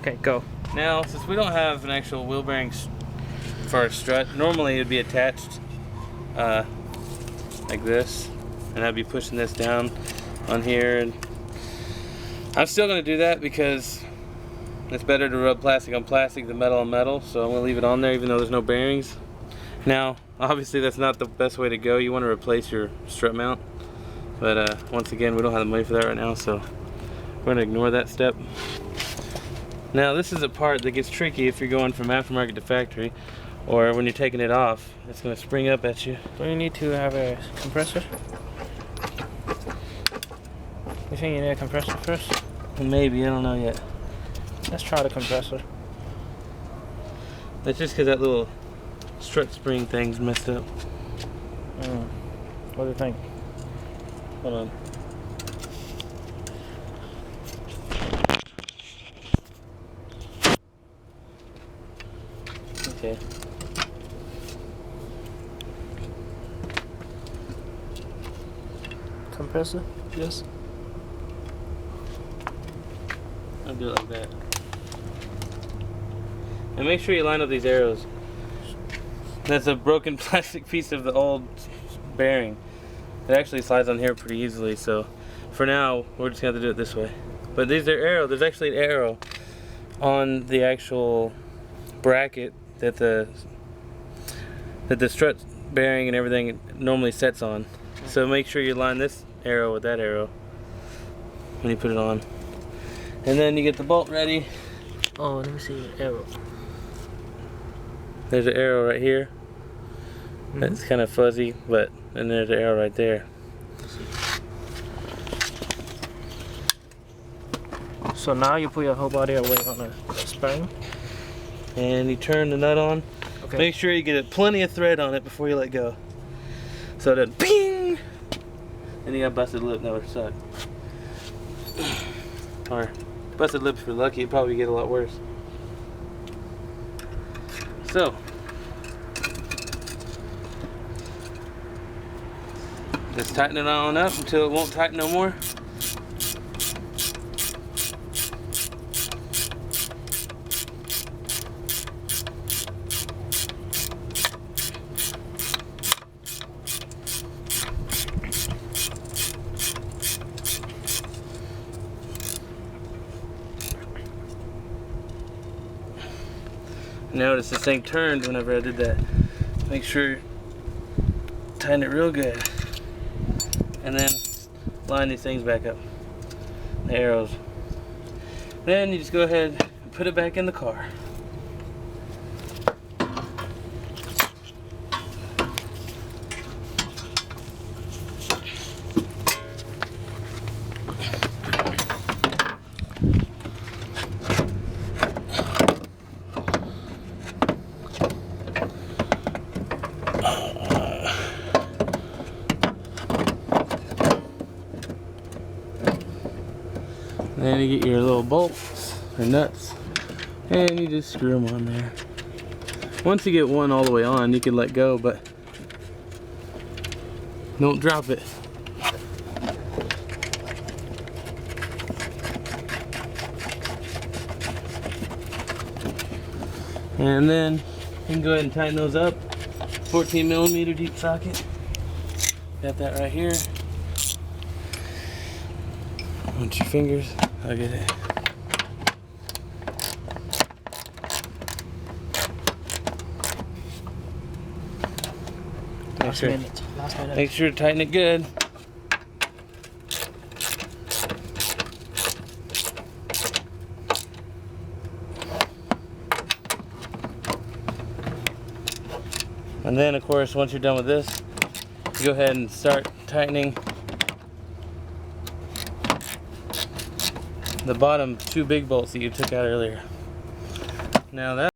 Okay, go. Now, since we don't have an actual wheel bearing for our strut, normally it'd be attached like this, and I'd be pushing this down on here. And I'm still going to do that because it's better to rub plastic on plastic than metal on metal, so I'm going to leave it on there even though there's no bearings. Now, obviously that's not the best way to go. You want to replace your strut mount, but once again, we don't have the money for that right now, so we're going to ignore that step. Now, this is a part that gets tricky if you're going from aftermarket to factory, or when you're taking it off, it's going to spring up at you. Do you need to have a compressor? You think you need a compressor first? Maybe, I don't know yet. Let's try the compressor. That's just because that little strut spring thing's messed up. What do you think? Hold on. Okay. Compressor? Yes. I'll do it like that. And make sure you line up these arrows. That's a broken plastic piece of the old bearing. It actually slides on here pretty easily, so for now we're just gonna have to do it this way. But these are arrows. There's actually an arrow on the actual bracket that the strut bearing and everything normally sets on. So make sure you line this arrow with that arrow when you put it on. And then you get the bolt ready. Oh, let me see the arrow. There's an arrow right here. It's kind of fuzzy, but and there's an arrow right there. So now you put your whole body weight on a spring. And you turn the nut on. Okay. Make sure you get plenty of thread on it before you let go. So that ping! And you got busted lip, that would suck. Or busted lip if you're lucky, it'd probably get a lot worse. So just tighten it on up until it won't tighten no more. Notice this thing turned whenever I did that. Make sure tighten it real good, and then line these things back up, the arrows. Then you just go ahead and put it back in the car. Then you get your little bolts or nuts, and you just screw them on there. Once you get one all the way on, you can let go, but don't drop it. And then you can go ahead and tighten those up. 14mm deep socket. Got that right here. Once your fingers, I'll get it. Last minute. Make sure to tighten it good. And then, of course, once you're done with this, you go ahead and start tightening the bottom two big bolts that you took out earlier. Now that